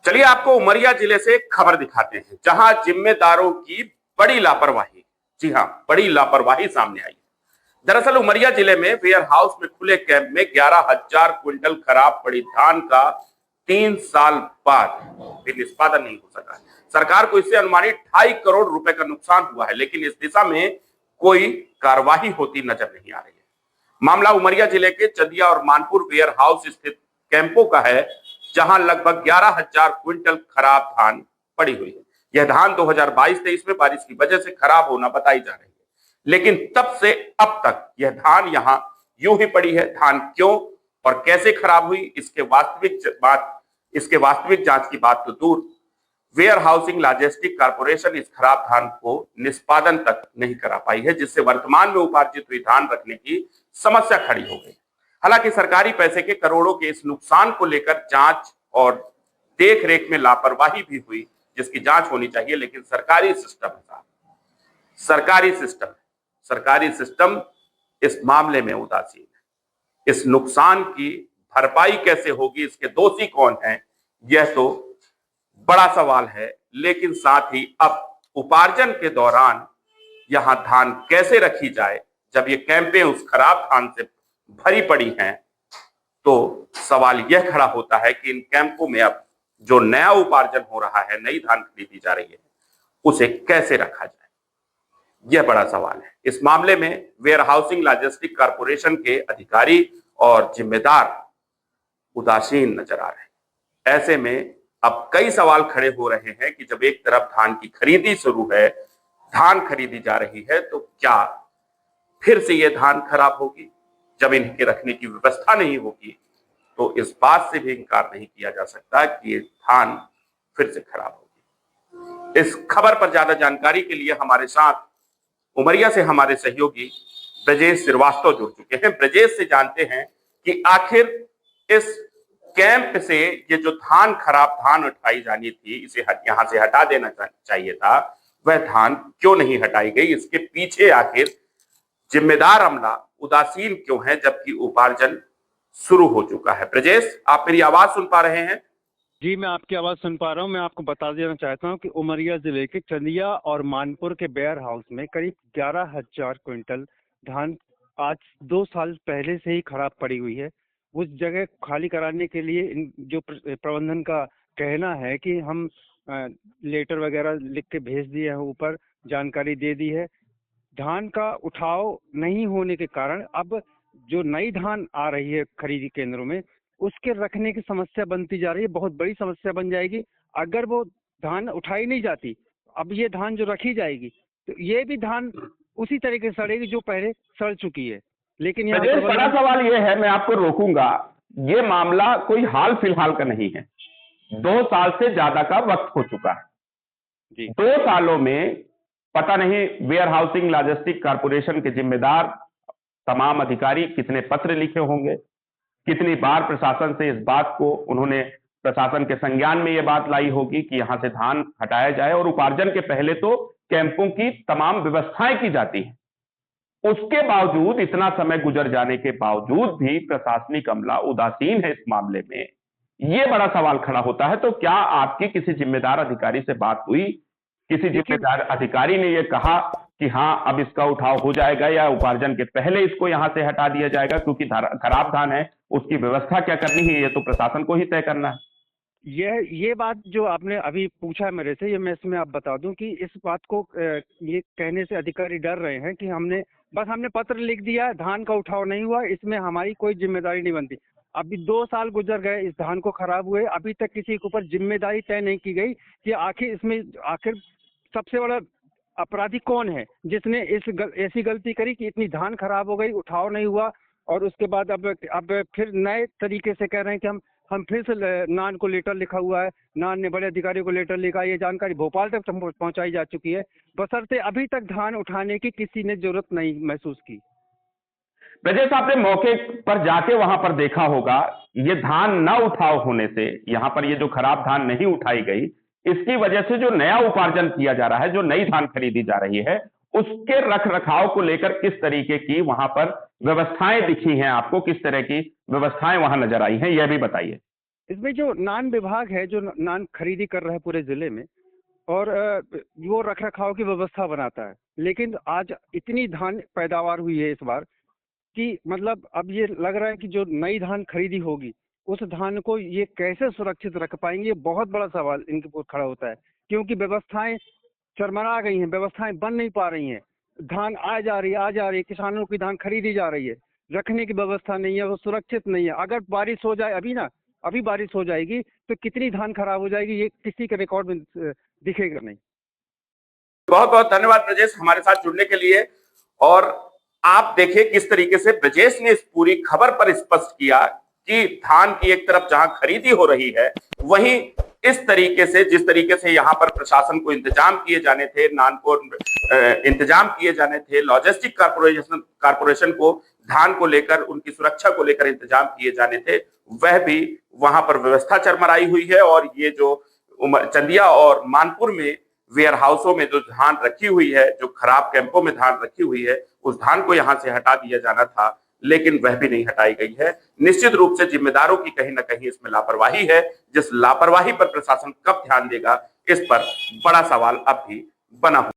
चलिए आपको उमरिया जिले से एक खबर दिखाते हैं जहां जिम्मेदारों की बड़ी लापरवाही, जी हां, बड़ी लापरवाही सामने आई। दरअसल उमरिया जिले में वेयर हाउस में खुले कैंप में 11,000 क्विंटल खराब पड़ी धान का 3 साल बाद भी निष्पादन नहीं हो सका। सरकार को इससे अनुमानित 2.5 करोड़ रुपए का नुकसान हुआ है, लेकिन इस दिशा में कोई कार्रवाई होती नजर नहीं आ रही है। मामला उमरिया जिले के चंदिया और मानपुर वेयर हाउस स्थित कैंपों का है, जहां लगभग 11,000 क्विंटल खराब धान पड़ी हुई है। यह धान 2022-23 में बारिश की वजह से खराब होना बताई जा रही है, लेकिन तब से अब तक यह धान यहां यूं ही पड़ी है। धान क्यों और कैसे खराब हुई, इसके वास्तविक जांच की बात तो दूर, वेयर हाउसिंग लॉजिस्टिक कॉर्पोरेशन इस खराब धान को निष्पादन तक नहीं करा पाई है, जिससे वर्तमान में उपार्जित हुई धान रखने की समस्या खड़ी हो गई। हालांकि सरकारी पैसे के करोड़ों के इस नुकसान को लेकर जांच और देख रेख में लापरवाही भी हुई, जिसकी जांच होनी चाहिए, लेकिन सरकारी सिस्टम इस मामले में उदासीन है। इस नुकसान की भरपाई कैसे होगी, इसके दोषी कौन है, यह तो बड़ा सवाल है। लेकिन साथ ही अब उपार्जन के दौरान यहां धान कैसे रखी जाए, जब ये कैंपें उस खराब धान से भरी पड़ी हैं, तो सवाल यह खड़ा होता है कि इन कैंपों में अब जो नया उपार्जन हो रहा है, नई धान खरीदी जा रही है, उसे कैसे रखा जाए, यह बड़ा सवाल है। इस मामले में वेयर हाउसिंग लॉजिस्टिक कॉर्पोरेशन के अधिकारी और जिम्मेदार उदासीन नजर आ रहे हैं। ऐसे में अब कई सवाल खड़े हो रहे हैं कि जब एक तरफ धान की खरीदी शुरू है, धान खरीदी जा रही है, तो क्या फिर से यह धान खराब होगी? जब इनके रखने की व्यवस्था नहीं होगी, तो इस बात से भी इनकार नहीं किया जा सकता कि ये धान फिर से खराब होगी। इस खबर पर ज्यादा जानकारी के लिए हमारे साथ उमरिया से हमारे सहयोगी ब्रजेश श्रीवास्तव जुड़ चुके हैं। ब्रजेश से जानते हैं कि आखिर इस कैंप से ये जो खराब धान उठाई जानी थी, इसे यहां से हटा देना चाहिए था, वह धान क्यों नहीं हटाई गई? इसके पीछे आखिर जिम्मेदार अमला उदासीन क्यों है, जबकि उपार्जन शुरू हो चुका है? ब्रजेश, आप मेरी आवाज सुन पा रहे हैं? जी, मैं आपकी आवाज सुन पा रहा हूं। मैं आपको बता देना चाहता हूं कि उमरिया जिले के चंदिया और मानपुर के वेयर हाउस में करीब 11,000 क्विंटल धान आज 2 साल पहले से ही खराब पड़ी हुई है। उस जगह खाली कराने के लिए जो प्रबंधन का कहना है कि हम लेटर वगैरह लिख के भेज दिए हैं, ऊपर जानकारी दे दी है। धान का उठाव नहीं होने के कारण अब जो नई धान आ रही है खरीदी केंद्रों में, उसके रखने की समस्या बनती जा रही है। बहुत बड़ी समस्या बन जाएगी अगर वो धान उठाई नहीं जाती। अब ये धान जो रखी जाएगी, तो ये भी धान उसी तरीके से सड़ेगी जो पहले सड़ चुकी है। लेकिन यहाँ बड़ा सवाल ये है, मैं आपको रोकूंगा, ये मामला कोई हाल फिलहाल का नहीं है। 2 साल से ज्यादा का वक्त हो चुका है। 2 सालों में पता नहीं वेयर हाउसिंग लॉजिस्टिक कॉर्पोरेशन के जिम्मेदार तमाम अधिकारी कितने पत्र लिखे होंगे, कितनी बार प्रशासन से इस बात को उन्होंने प्रशासन के संज्ञान में यह बात लाई होगी कि यहां से धान हटाया जाए, और उपार्जन के पहले तो कैंपों की तमाम व्यवस्थाएं की जाती हैं। उसके बावजूद, इतना समय गुजर जाने के बावजूद भी प्रशासनिक अमला उदासीन है इस मामले में। यह बड़ा सवाल खड़ा होता है। तो क्या आपकी किसी जिम्मेदार अधिकारी से बात हुई? किसी जिम्मेदार अधिकारी ने यह कहा कि हाँ अब इसका उठाव हो जाएगा, या उपार्जन के पहले इसको यहां से हटा दिया जाएगा क्योंकि खराब धान है, उसकी व्यवस्था क्या करनी है, ये तो प्रशासन को ही तय करना है। ये बात जो आपने अभी पूछा मेरे से, ये मैं इसमें आप बता दूं कि इस बात को ये कहने से अधिकारी डर रहे हैं कि हमने पत्र लिख दिया, धान का उठाव नहीं हुआ, इसमें हमारी कोई जिम्मेदारी नहीं बनती। अभी 2 साल गुजर गए इस धान को खराब हुए, अभी तक किसी के ऊपर जिम्मेदारी तय नहीं की गई कि आखिर सबसे बड़ा अपराधी कौन है जिसने ऐसी गलती करी कि इतनी धान खराब हो गई, उठाव नहीं हुआ, और उसके बाद अब फिर नए तरीके से कह रहे हैं कि हम फिर से नान को लेटर लिखा हुआ है, नान ने बड़े अधिकारियों को लेटर लिखा। ये जानकारी भोपाल तक पहुंचाई जा चुकी है, बशर्ते अभी तक धान उठाने की किसी ने जरूरत नहीं महसूस की। ब्रजेश, आपने मौके पर जाके वहां पर देखा होगा, ये धान न उठाव होने से, यहां पर ये जो खराब धान नहीं उठाई गई, इसकी वजह से जो नया उपार्जन किया जा रहा है, जो नई धान खरीदी जा रही है, उसके रख रखाव को लेकर किस तरीके की वहां पर व्यवस्थाएं दिखी हैं आपको? किस तरह की व्यवस्थाएं वहां नजर आई हैं, यह भी बताइए। इसमें जो नान विभाग है, जो नान खरीदी कर रहा है पूरे जिले में, और वो रख रखाव की व्यवस्था बनाता है, लेकिन आज इतनी धान पैदावार हुई है इस बार कि मतलब अब ये लग रहा है कि जो नई धान खरीदी होगी उस धान को ये कैसे सुरक्षित रख पाएंगे, ये बहुत बड़ा सवाल इनके ऊपर खड़ा होता है। क्योंकि व्यवस्थाएं चरमरा गई हैं, व्यवस्थाएं बन नहीं पा रही हैं। धान आ जा रही है, किसानों की धान खरीदी जा रही है, रखने की व्यवस्था नहीं है, वो सुरक्षित नहीं है। अगर बारिश हो जाए अभी बारिश हो जाएगी तो कितनी धान खराब हो जाएगी, ये किसी के रिकॉर्ड में दिखेगा नहीं। बहुत बहुत धन्यवाद ब्रजेश हमारे साथ जुड़ने के लिए। और आप देखिए किस तरीके से ब्रजेश ने इस पूरी खबर पर स्पष्ट किया कि धान की एक तरफ जहां खरीदी हो रही है, वहीं इस तरीके से जिस तरीके से यहां पर प्रशासन को इंतजाम किए जाने थे, नानपुर इंतजाम किए जाने थे, लॉजिस्टिक कारपोरेशन को धान को लेकर, उनकी सुरक्षा को लेकर इंतजाम किए जाने थे, वह भी वहां पर व्यवस्था चरमराई हुई है। और ये जो चंदिया और मानपुर में वेयर हाउसों में जो धान रखी हुई है, जो खराब कैंपों में धान रखी हुई है, उस धान को यहां से हटा दिया जाना था, लेकिन वह भी नहीं हटाई गई है। निश्चित रूप से जिम्मेदारों की कहीं ना कहीं इसमें लापरवाही है। जिस लापरवाही पर प्रशासन कब ध्यान देगा, इस पर बड़ा सवाल अब भी बना हुआ